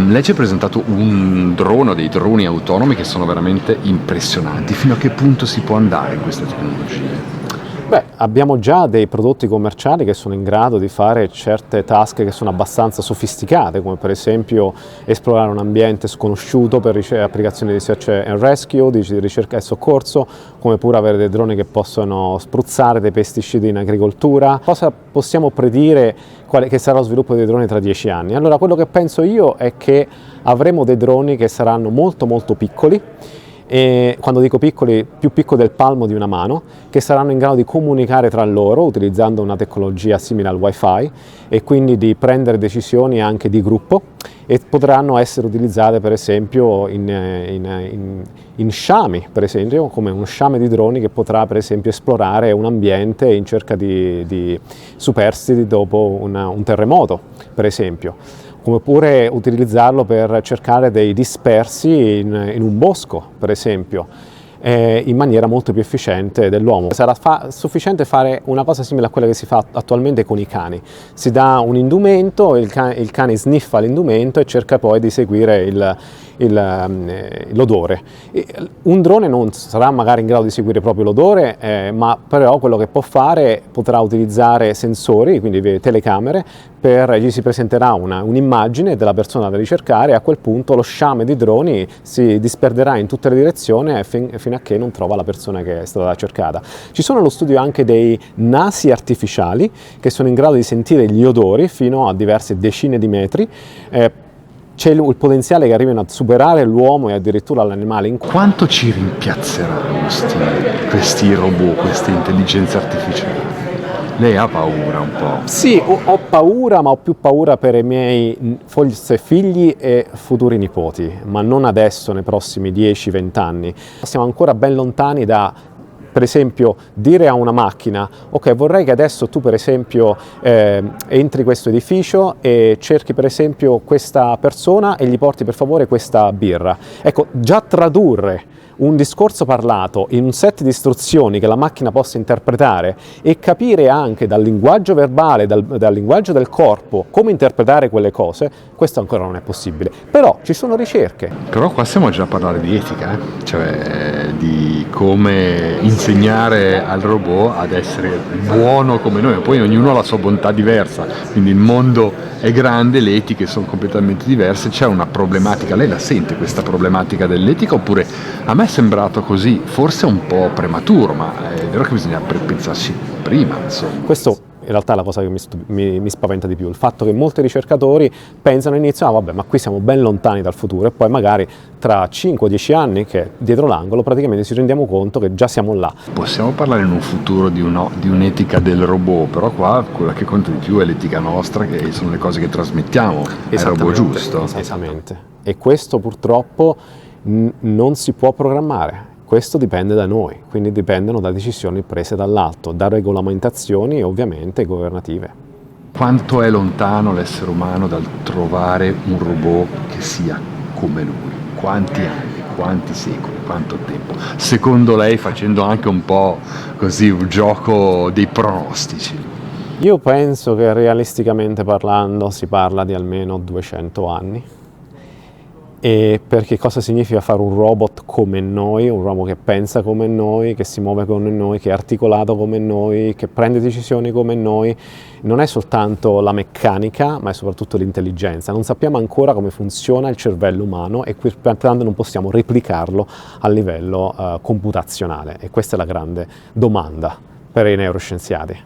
Lei ci ha presentato un drone o dei droni autonomi che sono veramente impressionanti. Fino a che punto si può andare in queste tecnologie? Beh, abbiamo già dei prodotti commerciali che sono in grado di fare certe task che sono abbastanza sofisticate, come per esempio esplorare un ambiente sconosciuto per applicazioni di search and rescue, di ricerca e soccorso, come pure avere dei droni che possono spruzzare dei pesticidi in agricoltura. Cosa possiamo predire che sarà lo sviluppo dei droni tra 10 anni? Allora, quello che penso io è che avremo dei droni che saranno molto piccoli, e quando dico piccoli, più piccoli del palmo di una mano, che saranno in grado di comunicare tra loro utilizzando una tecnologia simile al Wi-Fi e quindi di prendere decisioni anche di gruppo, e potranno essere utilizzate per esempio in sciami, per esempio, come uno sciame di droni che potrà per esempio esplorare un ambiente in cerca di superstiti dopo un terremoto, per esempio. Come pure utilizzarlo per cercare dei dispersi in un bosco, per esempio, in maniera molto più efficiente dell'uomo. Sarà sufficiente fare una cosa simile a quella che si fa attualmente con i cani. Si dà un indumento, il cane sniffa l'indumento e cerca poi di seguire l'odore. Un drone non sarà magari in grado di seguire proprio l'odore, ma però quello che può fare, potrà utilizzare sensori, quindi telecamere, gli si presenterà un'immagine della persona da ricercare, e a quel punto lo sciame di droni si disperderà in tutte le direzioni fino a che non trova la persona che è stata cercata. Ci sono allo studio anche dei nasi artificiali che sono in grado di sentire gli odori fino a diverse decine di metri. C'è il potenziale che arrivino a superare l'uomo e addirittura l'animale. Quanto ci rimpiazzeranno questi robot, queste intelligenze artificiali? Lei ha paura un po'? Sì, ho paura, ma ho più paura per i miei forse figli e futuri nipoti, ma non adesso, nei prossimi 10-20 anni. Siamo ancora ben lontani da, per esempio, dire a una macchina: ok, vorrei che adesso tu per esempio entri in questo edificio e cerchi per esempio questa persona e gli porti per favore questa birra. Ecco, già tradurre un discorso parlato in un set di istruzioni che la macchina possa interpretare e capire anche dal linguaggio verbale, dal linguaggio del corpo, come interpretare quelle cose, questo ancora non è possibile. Però ci sono ricerche. Però qua stiamo già a parlare di etica, cioè di come insegnare al robot ad essere buono come noi. Poi ognuno ha la sua bontà diversa, quindi il mondo è grande, le etiche sono completamente diverse, c'è una problematica. Lei la sente questa problematica dell'etica, oppure a me è sembrato così, forse un po' prematuro, ma è vero che bisogna pensarci prima, insomma. Questo in realtà è la cosa che mi spaventa di più, il fatto che molti ricercatori pensano all'inizio: vabbè, ma qui siamo ben lontani dal futuro, e poi magari tra 5-10 anni, che è dietro l'angolo, praticamente ci rendiamo conto che già siamo là. Possiamo parlare in un futuro di un'etica del robot, però qua quella che conta di più è l'etica nostra, che sono le cose che trasmettiamo al robot, giusto? Esattamente. E questo purtroppo non si può programmare. Questo dipende da noi, quindi dipendono da decisioni prese dall'alto, da regolamentazioni ovviamente governative. Quanto è lontano l'essere umano dal trovare un robot che sia come lui? Quanti anni, quanti secoli, quanto tempo? Secondo lei, facendo anche un po' così un gioco dei pronostici? Io penso che realisticamente parlando si parla di almeno 200 anni. E perché cosa significa fare un robot come noi, un robot che pensa come noi, che si muove come noi, che è articolato come noi, che prende decisioni come noi? Non è soltanto la meccanica, ma è soprattutto l'intelligenza. Non sappiamo ancora come funziona il cervello umano, e pertanto non possiamo replicarlo a livello computazionale, e questa è la grande domanda per i neuroscienziati.